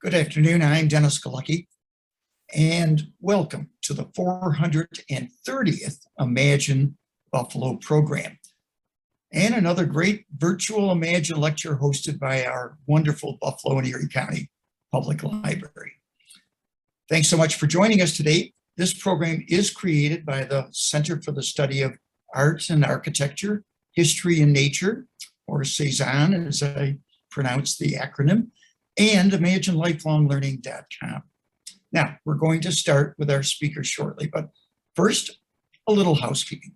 Good afternoon. I'm Dennis Galucki, and welcome to the 430th Imagine Buffalo program, and another great virtual Imagine lecture hosted by our wonderful Buffalo and Erie County Public Library. Thanks so much for joining us today. This program is created by the Center for the Study of Art and Architecture, History and Nature, or C-SAAHN as I pronounce the acronym, and ImagineLifelongLearning.com. Now, we're going to start with our speakers shortly, but first, a little housekeeping.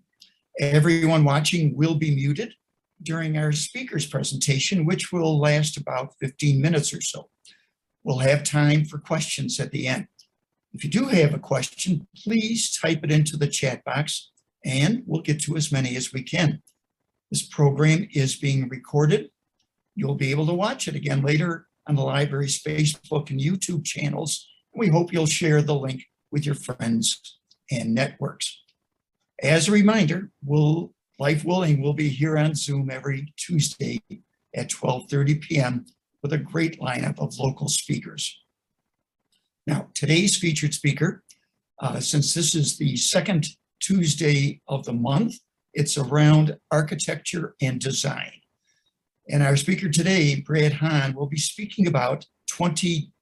Everyone watching will be muted during our speakers presentation, which will last about 15 minutes or so. We'll have time for questions at the end. If you do have a question, please type it into the chat box and we'll get to as many as we can. This program is being recorded. You'll be able to watch it again later on the library's Facebook and YouTube channels. We hope you'll share the link with your friends and networks. As a reminder, life willing, we'll be here on Zoom every Tuesday at 12:30 p.m. with a great lineup of local speakers. Now, today's featured speaker, since this is the second Tuesday of the month, it's around architecture and design. And our speaker today, Brad Hahn, will be speaking about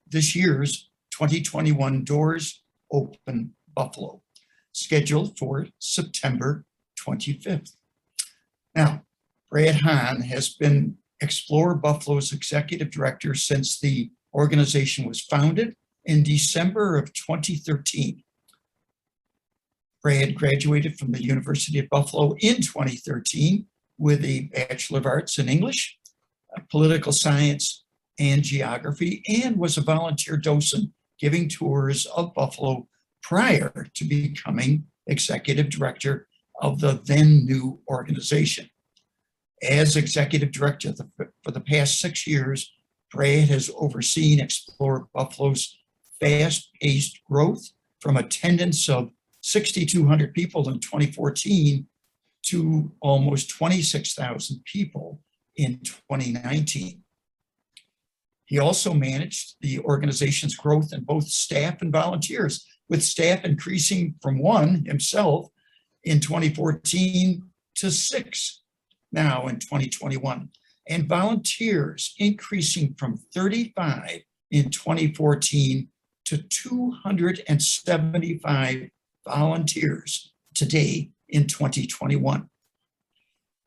this year's 2021 Doors Open Buffalo, scheduled for September 25th. Now, Brad Hahn has been Explore Buffalo's executive director since the organization was founded in December of 2013. Brad graduated from the University of Buffalo in 2013 with a Bachelor of Arts in English, Political Science, and Geography, and was a volunteer docent giving tours of Buffalo prior to becoming executive director of the then new organization. As executive director for the past 6 years, Brad has overseen Explore Buffalo's fast-paced growth from attendance of 6,200 people in 2014 to almost 26,000 people in 2019. He also managed the organization's growth in both staff and volunteers, with staff increasing from 1 himself in 2014 to 6 now in 2021, and volunteers increasing from 35 in 2014 to 275 volunteers today in 2021.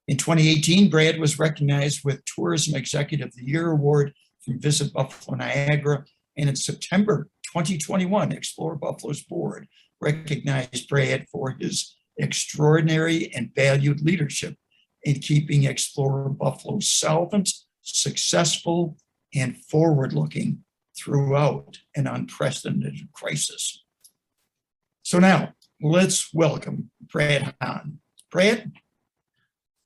In 2018, Brad was recognized with Tourism Executive of the Year Award from Visit Buffalo Niagara, and in September 2021, Explore Buffalo's board recognized Brad for his extraordinary and valued leadership in keeping Explore Buffalo solvent, successful, and forward-looking throughout an unprecedented crisis. So now, let's welcome Brad Hahn. Brad?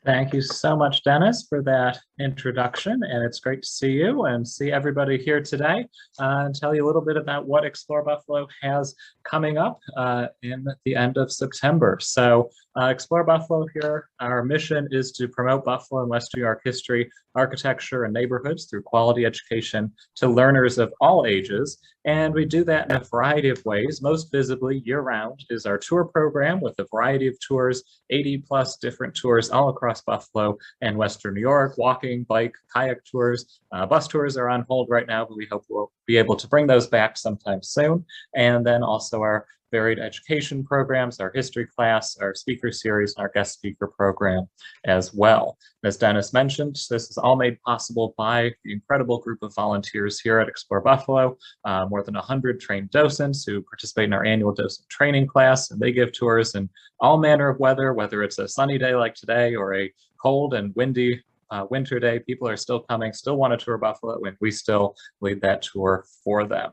Thank you so much, Dennis, for that introduction, and it's great to see you and see everybody here today and tell you a little bit about what Explore Buffalo has coming up in the end of September. So Explore Buffalo here, our mission is to promote Buffalo and West New York history, architecture, and neighborhoods through quality education to learners of all ages. And we do that in a variety of ways. Most visibly year-round is our tour program with a variety of tours, 80+ different tours all across Buffalo and Western New York, walking, bike, kayak tours. Bus tours are on hold right now, but we hope we'll be able to bring those back sometime soon. And then also our varied education programs, our history class, our speaker series, and our guest speaker program as well. As Dennis mentioned, this is all made possible by the incredible group of volunteers here at Explore Buffalo, more than 100 trained docents who participate in our annual docent training class, and they give tours in all manner of weather, whether it's a sunny day like today or a cold and windy winter day. People are still coming, still want to tour Buffalo, and we still lead that tour for them.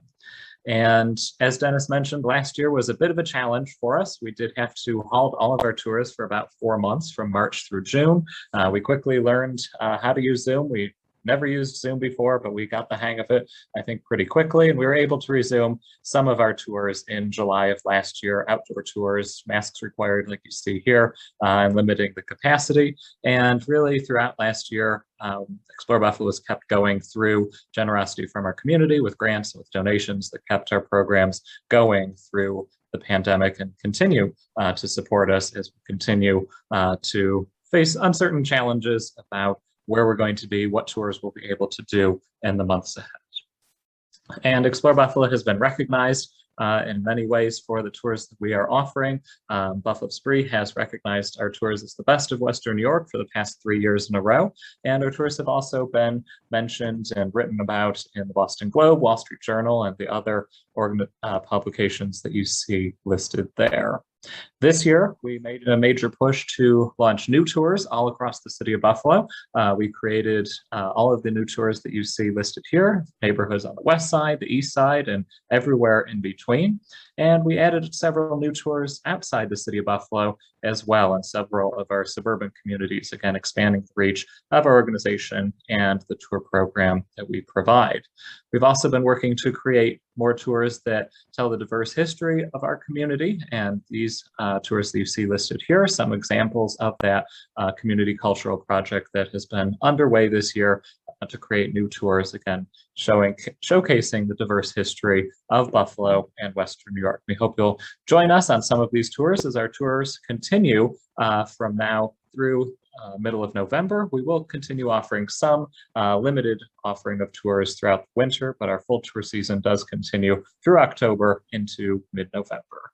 And as Dennis mentioned, last year was a bit of a challenge for us. We did have to halt all of our tours for about 4 months from March through June. We quickly learned how to use Zoom. We never used Zoom before, but we got the hang of it, I think, pretty quickly. And we were able to resume some of our tours in July of last year, outdoor tours, masks required, like you see here, and limiting the capacity. And really throughout last year, Explore Buffalo was kept going through generosity from our community with grants and with donations that kept our programs going through the pandemic and continue to support us as we continue to face uncertain challenges about where we're going to be, what tours we'll be able to do in the months ahead. And Explore Buffalo has been recognized in many ways for the tours that we are offering. Buffalo Spree has recognized our tours as the best of Western New York for the past 3 years in a row. And our tours have also been mentioned and written about in the Boston Globe, Wall Street Journal, and the other publications that you see listed there. This year, we made a major push to launch new tours all across the city of Buffalo. We created all of the new tours that you see listed here, neighborhoods on the west side, the east side, and everywhere in between. And we added several new tours outside the city of Buffalo as well in several of our suburban communities, again, expanding the reach of our organization and the tour program that we provide. We've also been working to create more tours that tell the diverse history of our community, and these tours that you see listed here are some examples of that community cultural project that has been underway this year to create new tours, again, showcasing the diverse history of Buffalo and Western New York. We hope you'll join us on some of these tours as our tours continue from now through middle of November. We will continue offering some limited offering of tours throughout the winter, but our full tour season does continue through October into mid-November.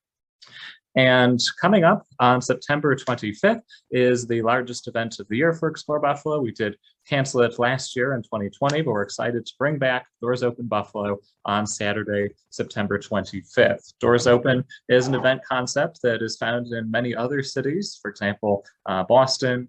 And coming up on September 25th is the largest event of the year for Explore Buffalo. We did cancel it last year in 2020, but we're excited to bring back Doors Open Buffalo on Saturday, September 25th. Doors Open is an event concept that is found in many other cities, for example, Baltimore,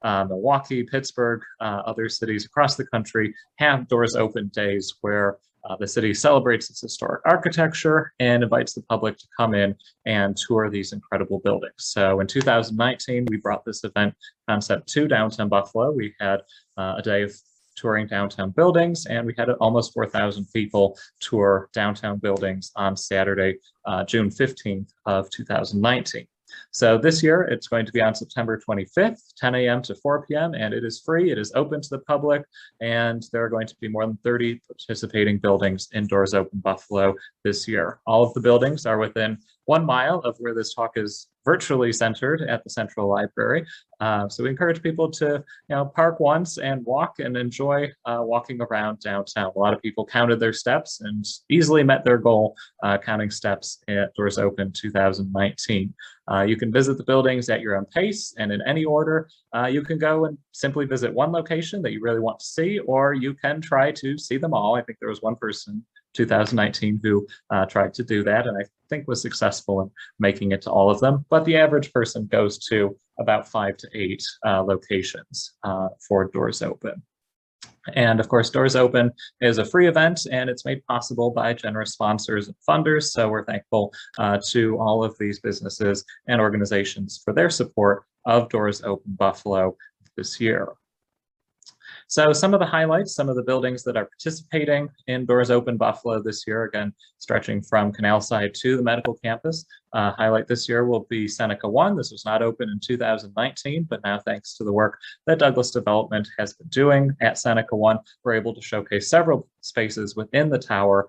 Milwaukee, Pittsburgh, other cities across the country have Doors Open days where the city celebrates its historic architecture and invites the public to come in and tour these incredible buildings. So in 2019, we brought this event concept to downtown Buffalo. We had a day of touring downtown buildings, and we had almost 4,000 people tour downtown buildings on Saturday, June 15th of 2019. So this year, it's going to be on September 25th, 10 a.m. to 4 p.m., and it is free. It is open to the public, and there are going to be more than 30 participating buildings in Doors Open Buffalo this year. All of the buildings are within 1 mile of where this talk is virtually centered at the Central Library. So we encourage people to park once and walk and enjoy walking around downtown. A lot of people counted their steps and easily met their goal counting steps at Doors Open 2019. You can visit the buildings at your own pace and in any order. You can go and simply visit one location that you really want to see, or you can try to see them all. I think there was one person 2019 who tried to do that, and I think was successful in making it to all of them. But the average person goes to about 5 to 8 locations for Doors Open. And of course, Doors Open is a free event, and it's made possible by generous sponsors and funders. So we're thankful to all of these businesses and organizations for their support of Doors Open Buffalo this year. So some of the highlights, some of the buildings that are participating in Doors Open Buffalo this year, again, stretching from Canal Side to the medical campus. Highlight this year will be Seneca 1. This was not open in 2019, but now thanks to the work that Douglas Development has been doing at Seneca 1, we're able to showcase several spaces within the tower,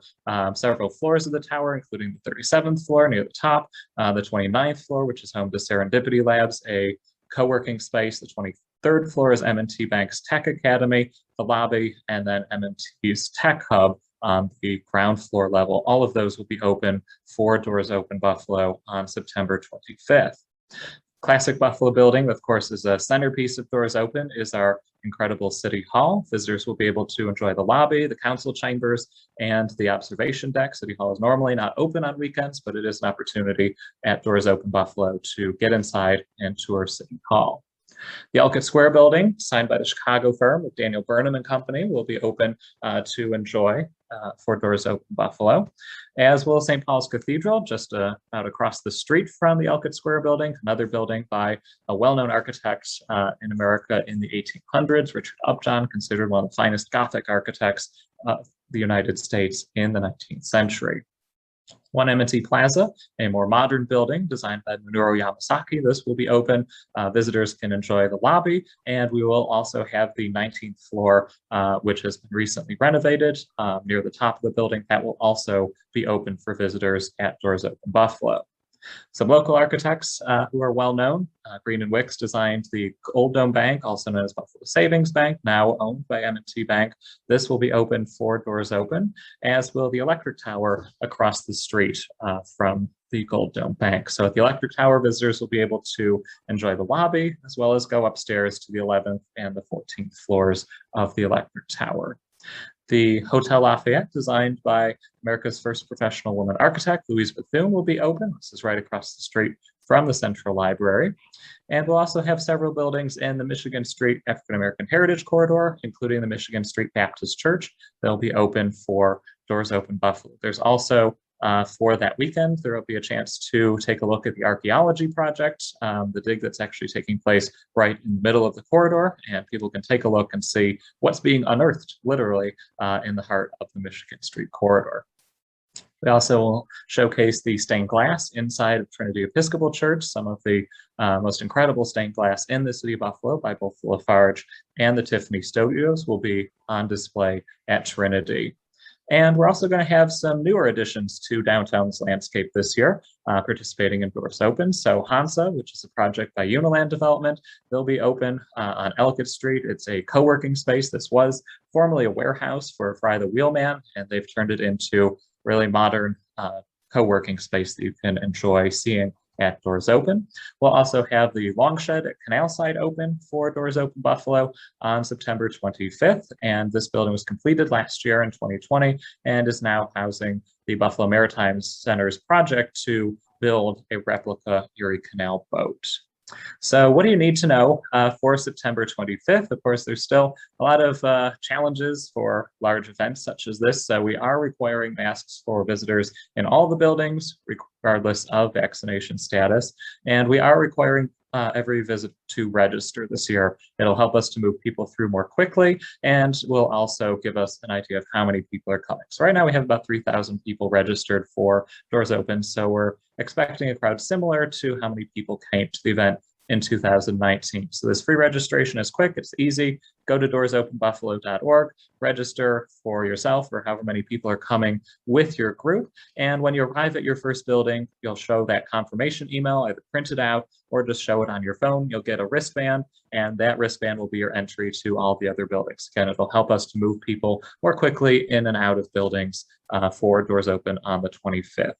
several floors of the tower, including the 37th floor near the top, the 29th floor, which is home to Serendipity Labs, a co-working space, the 23rd floor is M&T Bank's Tech Academy, the lobby, and then M&T's Tech Hub on the ground floor level. All of those will be open for Doors Open Buffalo on September 25th. Classic Buffalo building, of course, is a centerpiece of Doors Open, is our incredible City Hall. Visitors will be able to enjoy the lobby, the council chambers, and the observation deck. City Hall is normally not open on weekends, but it is an opportunity at Doors Open Buffalo to get inside and tour City Hall. The Elkett Square building, signed by the Chicago firm of Daniel Burnham and Company, will be open to enjoy for Doors Open Buffalo, as well as St. Paul's Cathedral, just out across the street from the Elkett Square building, another building by a well-known architect in America in the 1800s, Richard Upjohn, considered one of the finest Gothic architects of the United States in the 19th century. One M&T Plaza, a more modern building designed by Minoru Yamasaki. This will be open. Visitors can enjoy the lobby, and we will also have the 19th floor, which has been recently renovated near the top of the building. That will also be open for visitors at Doors Open Buffalo. Some local architects who are well known. Green and Wicks designed the Old Dome Bank, also known as Buffalo Savings Bank, now owned by M&T Bank. This will be open for Doors Open, as will the electric tower across the street from the Gold Dome Bank. So at the electric tower, visitors will be able to enjoy the lobby, as well as go upstairs to the 11th and the 14th floors of the electric tower. The Hotel Lafayette, designed by America's first professional woman architect, Louise Bethune, will be open. This is right across the street from the Central Library. And we'll also have several buildings in the Michigan Street African American Heritage Corridor, including the Michigan Street Baptist Church. They'll be open for Doors Open Buffalo. There's also for that weekend, there will be a chance to take a look at the archaeology project, the dig that's actually taking place right in the middle of the corridor, and people can take a look and see what's being unearthed, literally, in the heart of the Michigan Street corridor. We also will showcase the stained glass inside of Trinity Episcopal Church, some of the most incredible stained glass in the city of Buffalo by both Lafarge and the Tiffany Studios will be on display at Trinity. And we're also going to have some newer additions to downtown's landscape this year, participating in Doors Open. So Hansa, which is a project by Uniland Development, they'll be open on Elkett Street. It's a co-working space. This was formerly a warehouse for Fry the Wheelman, and they've turned it into really modern co-working space that you can enjoy seeing at Doors Open. We'll also have the Long Shed at Canal Side open for Doors Open Buffalo on September 25th. And this building was completed last year in 2020 and is now housing the Buffalo Maritime Center's project to build a replica Erie Canal boat. So what do you need to know for September 25th? Of course, there's still a lot of challenges for large events such as this. So we are requiring masks for visitors in all the buildings, regardless of vaccination status. And we are requiring every visit to register this year. It'll help us to move people through more quickly, and will also give us an idea of how many people are coming. So right now we have about 3,000 people registered for Doors Open. So we're expecting a crowd similar to how many people came to the event in 2019. So this free registration is quick, it's easy. Go to doorsopenbuffalo.org, register for yourself or however many people are coming with your group. And when you arrive at your first building, you'll show that confirmation email, either print it out or just show it on your phone. You'll get a wristband, and that wristband will be your entry to all the other buildings. Again, it'll help us to move people more quickly in and out of buildings for Doors Open on the 25th.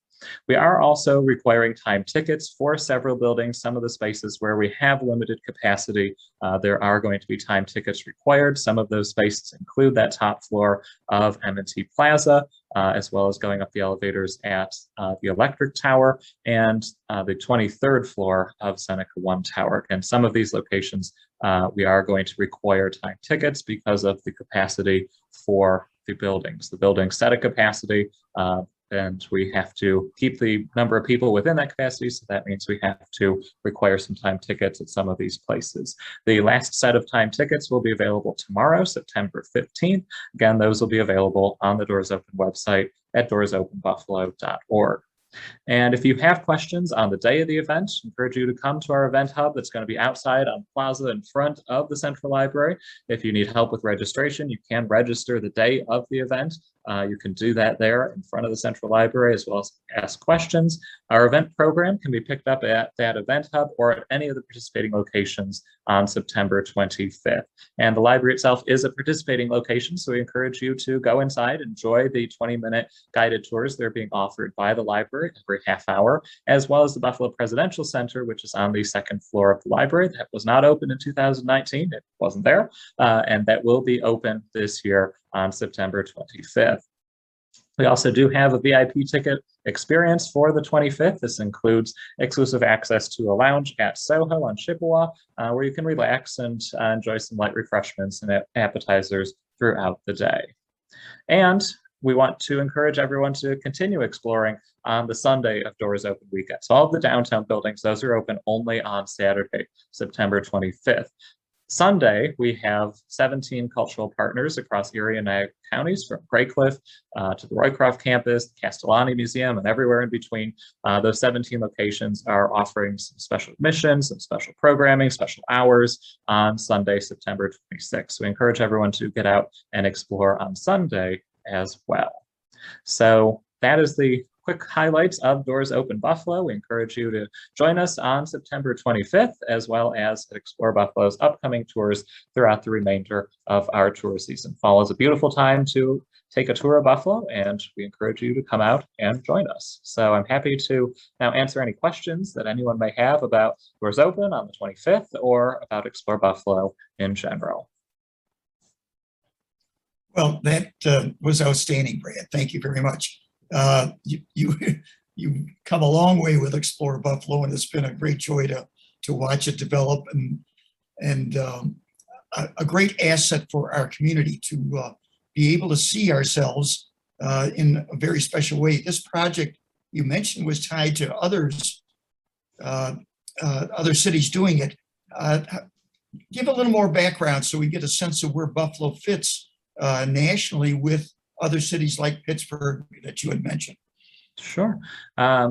We are also requiring time tickets for several buildings. Some of the spaces where we have limited capacity, there are going to be time tickets required. Some of those spaces include that top floor of M&T Plaza, as well as going up the elevators at the Electric Tower and the 23rd floor of Seneca One Tower. And some of these locations, we are going to require time tickets because of the capacity for the buildings. The buildings set a capacity, and we have to keep the number of people within that capacity. So that means we have to require some time tickets at some of these places. The last set of time tickets will be available tomorrow, September 15th. Again, those will be available on the Doors Open website at doorsopenbuffalo.org. And if you have questions on the day of the event, I encourage you to come to our event hub that's going to be outside on Plaza in front of the Central Library. If you need help with registration, you can register the day of the event. You can do that there in front of the Central Library, as well as ask questions. Our event program can be picked up at that event hub or at any of the participating locations on September 25th. And the library itself is a participating location, so we encourage you to go inside, enjoy the 20-minute guided tours that are being offered by the library every half hour, as well as the Buffalo Presidential Center, which is on the second floor of the library. That was not open in 2019. It wasn't there, and that will be open this year on September 25th. We also do have a VIP ticket experience for the 25th. This includes exclusive access to a lounge at Soho on Chippewa, where you can relax and enjoy some light refreshments and appetizers throughout the day. And we want to encourage everyone to continue exploring on the Sunday of Doors Open weekend. So all of the downtown buildings, those are open only on Saturday, September 25th. Sunday, we have 17 cultural partners across Erie and Niagara counties, from Grey Cliff to the Roycroft campus, the Castellani Museum, and everywhere in between. Those 17 locations are offering some special admissions, some special programming, special hours on Sunday, September 26th. So we encourage everyone to get out and explore on Sunday as well. So that is the quick highlights of Doors Open Buffalo. We encourage you to join us on September 25th, as well as Explore Buffalo's upcoming tours throughout the remainder of our tour season. Fall is a beautiful time to take a tour of Buffalo, and we encourage you to come out and join us. So I'm happy to now answer any questions that anyone may have about Doors Open on the 25th or about Explore Buffalo in general. Well, that was outstanding, Brad. Thank you very much. You've come a long way with Explore Buffalo, and it's been a great joy to watch it develop, and a great asset for our community to be able to see ourselves in a very special way. This project you mentioned was tied to others, other cities doing it. Give a little more background so we get a sense of where Buffalo fits nationally with other cities like Pittsburgh that you had mentioned. Sure.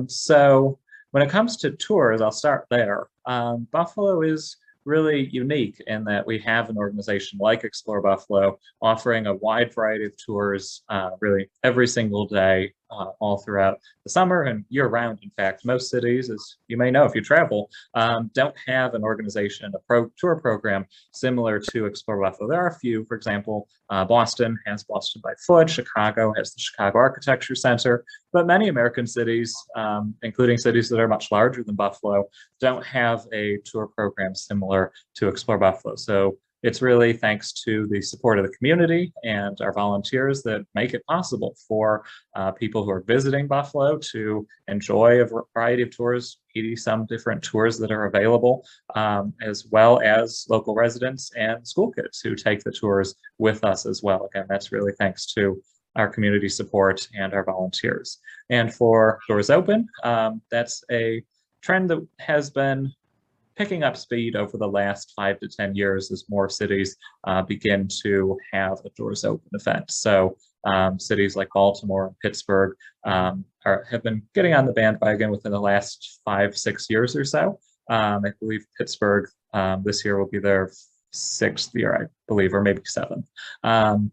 So when it comes to tours, I'll start there. Buffalo is really unique in that we have an organization like Explore Buffalo offering a wide variety of tours really every single day, all throughout the summer and year round. In fact, most cities, as you may know if you travel, don't have an organization, a tour program similar to Explore Buffalo. There are a few. For example, Boston has Boston by Foot, Chicago has the Chicago Architecture Center, but many American cities, including cities that are much larger than Buffalo, don't have a tour program similar to Explore Buffalo. So it's really thanks to the support of the community and our volunteers that make it possible for people who are visiting Buffalo to enjoy a variety of tours, 80-some different tours that are available, as well as local residents and school kids who take the tours with us as well. Again, that's really thanks to our community support and our volunteers. And for Doors Open, that's a trend that has been picking up speed over the last 5 to 10 years as more cities begin to have a Doors Open event. So cities like Baltimore and Pittsburgh have been getting on the bandwagon within the last 5-6 years or so. I believe Pittsburgh this year will be their 6th year, I believe, or maybe 7th. And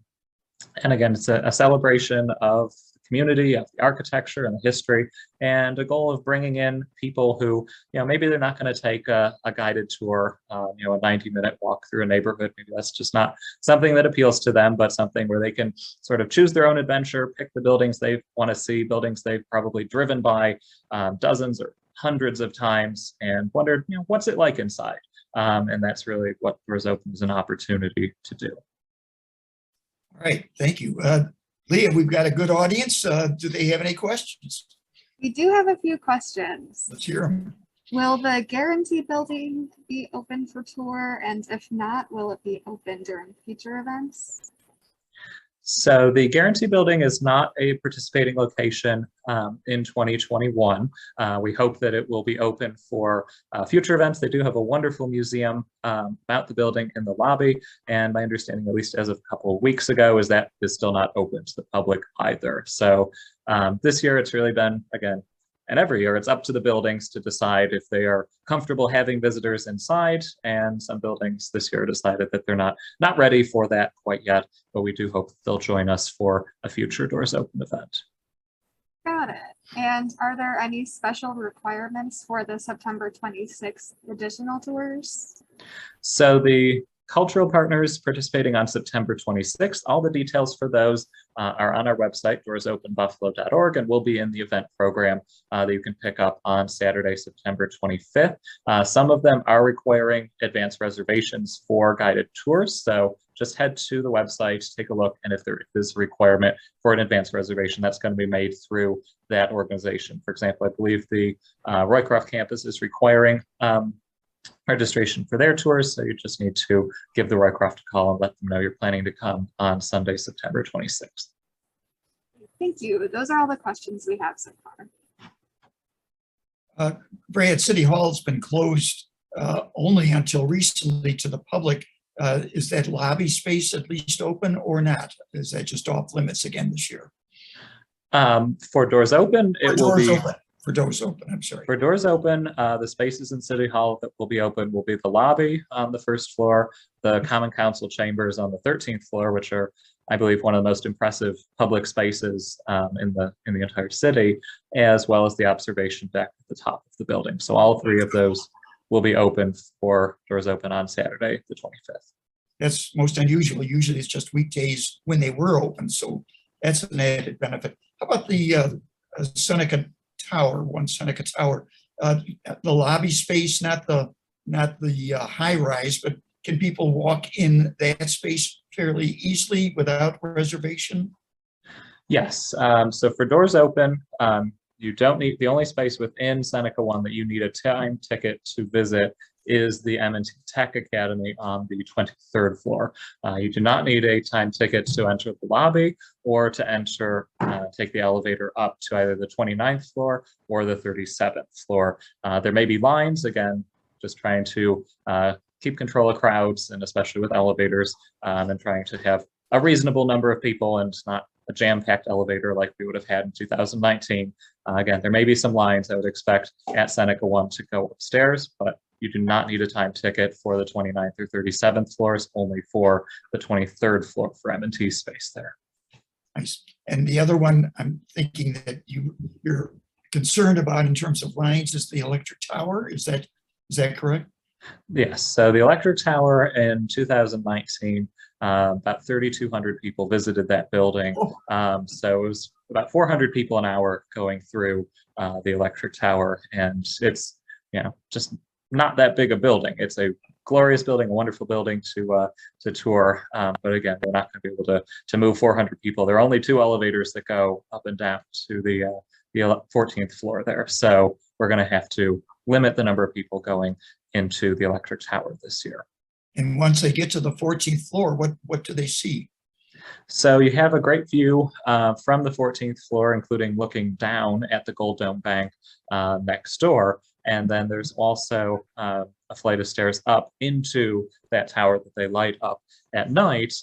again, it's a celebration of community, of the architecture and the history, and a goal of bringing in people who, maybe they're not going to take a guided tour, a 90-minute walk through a neighborhood. Maybe that's just not something that appeals to them, but something where they can sort of choose their own adventure, pick the buildings they want to see, buildings they've probably driven by dozens or hundreds of times, and wondered, what's it like inside? And that's really what Doors Open is an opportunity to do. All right, thank you. Leah, we've got a good audience. Do they have any questions? We do have a few questions. Let's hear them. Will the Guarantee Building be open for tour? And if not, will it be open during future events? So the Guarantee Building is not a participating location in 2021. We hope that it will be open for future events. They do have a wonderful museum about the building in the lobby, and my understanding, at least as of a couple of weeks ago, is that is still not open to the public either. So this year it's really been, again, and every year it's up to the buildings to decide if they are comfortable having visitors inside, and some buildings this year decided that they're not ready for that quite yet, but we do hope they'll join us for a future Doors Open event. Got it. And are there any special requirements for the September 26th additional tours? So the cultural partners participating on September 26th, all the details for those are on our website, doorsopenbuffalo.org, and will be in the event program that you can pick up on Saturday, September 25th. Some of them are requiring advance reservations for guided tours, so just head to the website, take a look, and if there is a requirement for an advance reservation, that's going to be made through that organization. For example, I believe the Roycroft campus is requiring registration for their tours, so you just need to give the Roycroft a call and let them know you're planning to come on Sunday, September 26th. Thank you. Those are all the questions we have so far. Brad, City Hall's been closed only until recently to the public. Is that lobby space at least open or not? Is that just off limits again this year? For doors open, it will be. For doors open, I'm sorry. For doors open, the spaces in City Hall that will be open will be the lobby on the first floor, the Common Council chambers on the 13th floor, which are, I believe, one of the most impressive public spaces in the entire city, as well as the observation deck at the top of the building. So all three of those will be open for doors open on Saturday, the 25th. That's most unusual. Usually it's just weekdays when they were open, so that's an added benefit. How about the Seneca Tower, one Seneca Tower, the lobby space, not the high rise, but can people walk in that space fairly easily without reservation? Yes. So for doors open, you don't need, the only space within Seneca 1 that you need a time ticket to visit is the M&T Tech Academy on the 23rd floor. You do not need a time ticket to enter the lobby or to enter, take the elevator up to either the 29th floor or the 37th floor. There may be lines, again, just trying to keep control of crowds, and especially with elevators, and trying to have a reasonable number of people and not a jam-packed elevator like we would have had in 2019. Again, there may be some lines I would expect at Seneca 1 to go upstairs, but you do not need a time ticket for the 29th or 37th floors, only for the 23rd floor for M&T space there. Nice. And the other one I'm thinking that you're concerned about in terms of lines is the electric tower. Is that correct? Yes. So the electric tower in 2019, about 3,200 people visited that building. So it was about 400 people an hour going through the electric tower, and it's just not that big a building. It's a glorious building, a wonderful building to tour. But again, we're not going to be able to move 400 people. There are only 2 elevators that go up and down to the 14th floor there. So we're going to have to limit the number of people going into the electric tower this year. And once they get to the 14th floor, what do they see? So you have a great view from the 14th floor, including looking down at the Gold Dome Bank next door. And then there's also a flight of stairs up into that tower that they light up at night,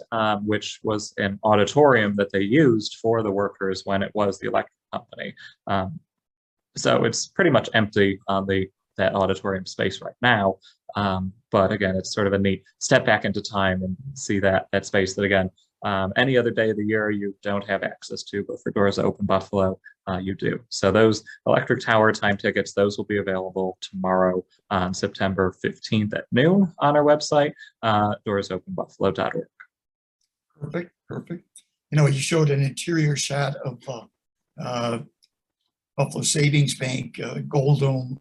which was an auditorium that they used for the workers when it was the electric company. So it's pretty much empty on that auditorium space right now. But again, it's sort of a neat step back into time and see that space that, again, any other day of the year you don't have access to, but for Doors Open Buffalo, you do. So those electric tower time tickets, those will be available tomorrow on September 15th at noon on our website, doorsopenbuffalo.org. Perfect. You showed an interior shot of Buffalo Savings Bank, Gold Dome.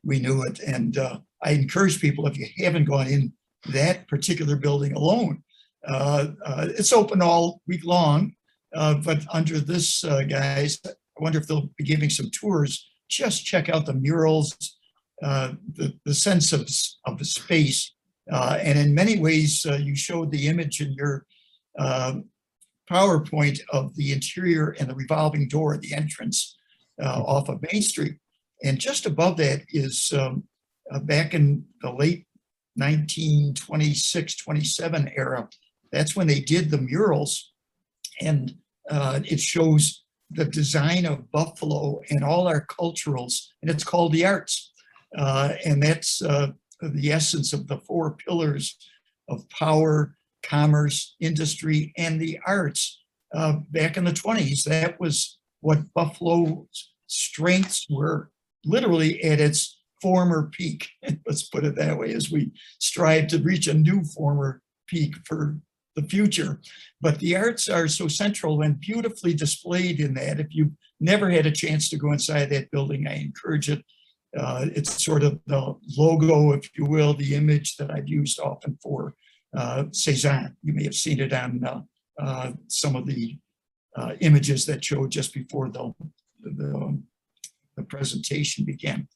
We knew it, and I encourage people, if you haven't gone in that particular building alone, it's open all week long, but under this, guys, I wonder if they'll be giving some tours. Just check out the murals, the sense of the space, and in many ways, you showed the image in your PowerPoint of the interior and the revolving door, the entrance off of Main Street. And just above that is back in the late 1926, 27 era. That's when they did the murals, and it shows the design of Buffalo and all our culturals, and it's called the arts. And that's the essence of the 4 pillars of power, commerce, industry, and the arts. Back in the 20s, that was what Buffalo's strengths were, literally at its former peak. Let's put it that way, as we strive to reach a new former peak for the future. But the arts are so central and beautifully displayed in that. If you've never had a chance to go inside that building, I encourage it. It's sort of the logo, if you will, the image that I've used often for C-SAAHN. You may have seen it on some of the images that showed just before the presentation began.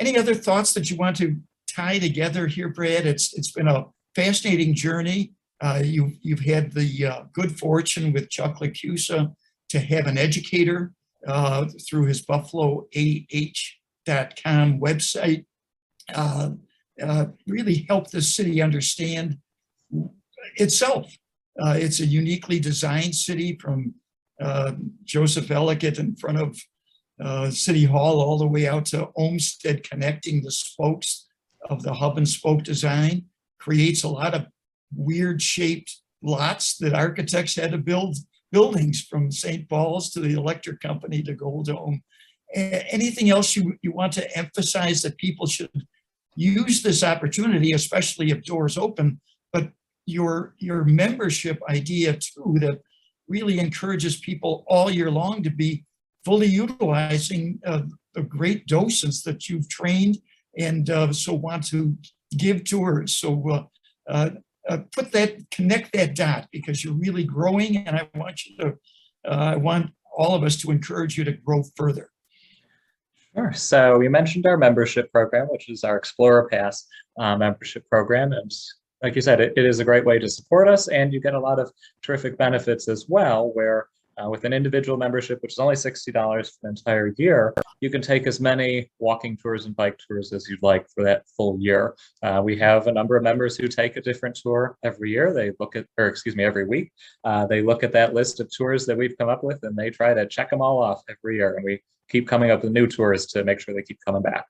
Any other thoughts that you want to tie together here, Brad? It's been a fascinating journey. You've had the good fortune with Chuck LaCusa to have an educator through his BuffaloAH.com website really help the city understand itself. It's a uniquely designed city, from Joseph Ellicott in front of City Hall all the way out to Olmsted, connecting the spokes of the hub and spoke design. Creates a lot of weird shaped lots that architects had to build buildings, from St. Paul's to the electric company to Gold Dome. Anything else you want to emphasize that people should use this opportunity, especially if doors open, but your membership idea too, that really encourages people all year long to be fully utilizing the great docents that you've trained and so want to give tours. So connect that dot, because you're really growing, and I want all of us to encourage you to grow further. Sure. So you mentioned our membership program, which is our Explorer Pass membership program. And like you said, it is a great way to support us, and you get a lot of terrific benefits as well, where with an individual membership, which is only $60 for the entire year, you can take as many walking tours and bike tours as you'd like for that full year. We have a number of members who take a different tour every year. They look at, or excuse me, every week. They look at that list of tours that we've come up with, and they try to check them all off every year. And we keep coming up with new tours to make sure they keep coming back.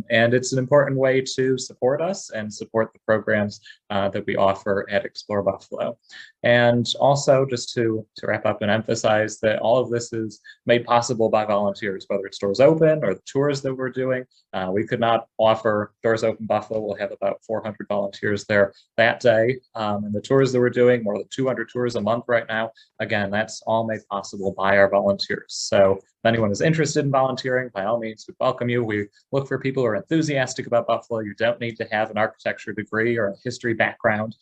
And it's an important way to support us and support the programs that we offer at Explore Buffalo. And also, just to wrap up and emphasize that all of this is made possible by volunteers, whether it's Doors Open or the tours that we're doing. We could not offer Doors Open Buffalo. We'll have about 400 volunteers there that day. And the tours that we're doing, more than 200 tours a month right now, again, that's all made possible by our volunteers. So if anyone is interested in volunteering, by all means, we welcome you. We look for people who are enthusiastic about Buffalo. You don't need to have an architecture degree or a history background.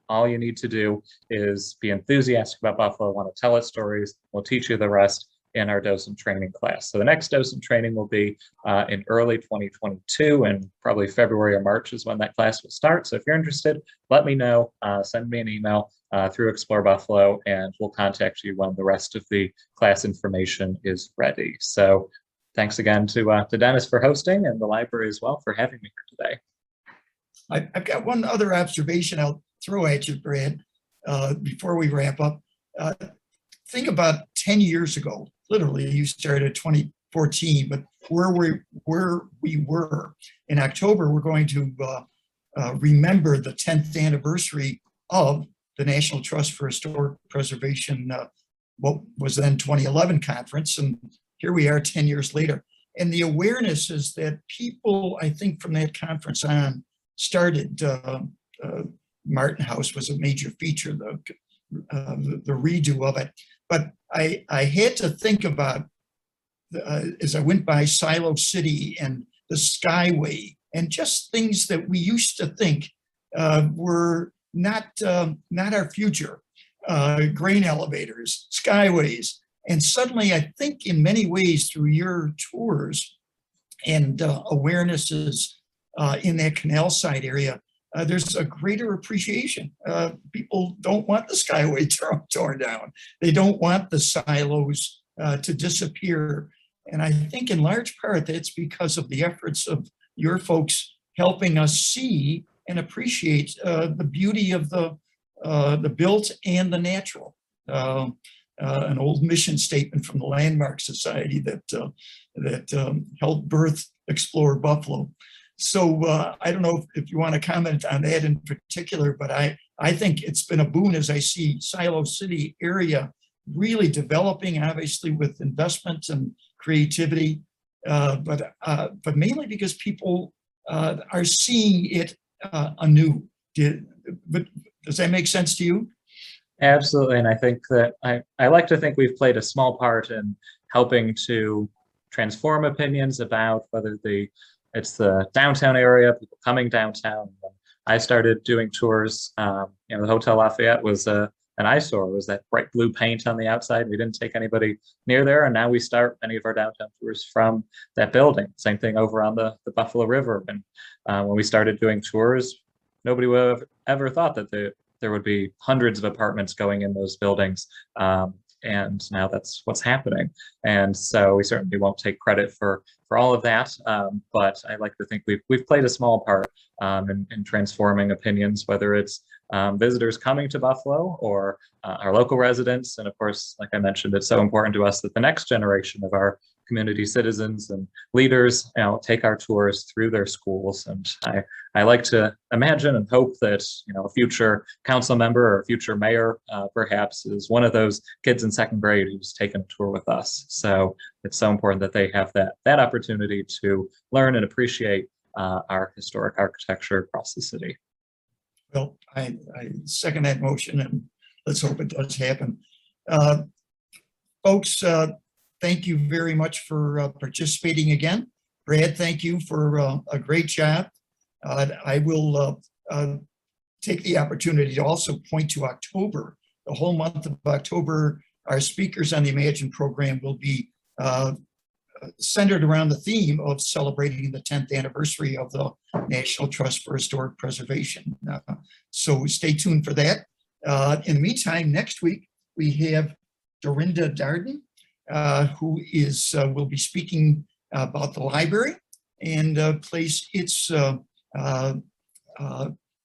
All you need to do is be enthusiastic about Buffalo, want to tell its stories. We'll teach you the rest in our docent training class. So the next docent training will be in early 2022, and probably February or March is when that class will start. So if you're interested, let me know, send me an email through Explore Buffalo, and we'll contact you when the rest of the class information is ready. So thanks again to Dennis for hosting, and the library as well for having me here today. I've got one other observation I'll throw at you, Brad, before we wrap up. Think about 10 years ago, literally, you started 2014, but where we were. In October, we're going to remember the 10th anniversary of the National Trust for Historic Preservation, what was then 2011 conference, and here we are 10 years later. And the awareness is that people, I think from that conference on, started, Martin House was a major feature, the redo of it. But I had to think about, as I went by Silo City and the Skyway, and just things that we used to think were not our future, grain elevators, skyways. And suddenly, I think in many ways through your tours and awarenesses in that canal side area, there's a greater appreciation. People don't want the skyway torn down. They don't want the silos to disappear. And I think in large part that's because of the efforts of your folks helping us see and appreciate the beauty of the built and the natural. An old mission statement from the Landmark Society that helped birth Explore Buffalo. So I don't know if you want to comment on that in particular, but I think it's been a boon as I see Silo City area really developing, obviously with investment and creativity, but mainly because people are seeing it anew. But does that make sense to you? Absolutely, and I think that I like to think we've played a small part in helping to transform opinions about whether it's the downtown area, people coming downtown. I started doing tours. The Hotel Lafayette was an eyesore. It was that bright blue paint on the outside. We didn't take anybody near there, and now we start many of our downtown tours from that building. Same thing over on the Buffalo River. And when we started doing tours, nobody would have ever thought that there would be hundreds of apartments going in those buildings. and now that's what's happening. And so we certainly won't take credit for all of that, but I like to think we've played a small part in transforming opinions, whether it's visitors coming to Buffalo or our local residents. And of course, like I mentioned, it's so important to us that the next generation of our community citizens and leaders, take our tours through their schools. And I like to imagine and hope that, a future council member or a future mayor perhaps is one of those kids in second grade who's taken a tour with us. So it's so important that they have that opportunity to learn and appreciate our historic architecture across the city. Well, I second that motion, and let's hope it does happen. Folks, thank you very much for participating again. Brad, thank you for a great job. I will take the opportunity to also point to October. The whole month of October, our speakers on the Imagine program will be centered around the theme of celebrating the 10th anniversary of the National Trust for Historic Preservation. So stay tuned for that. In the meantime, next week, we have Dorinda Darden, who will be speaking about the library and place its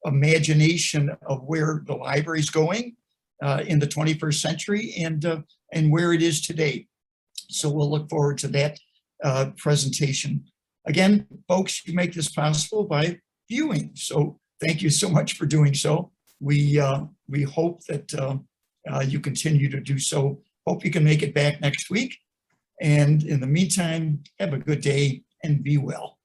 imagination of where the library is going in the 21st century and where it is today. So we'll look forward to that presentation. Again, folks, you make this possible by viewing. So thank you so much for doing so. We hope that you continue to do so. Hope you can make it back next week. And in the meantime, have a good day and be well.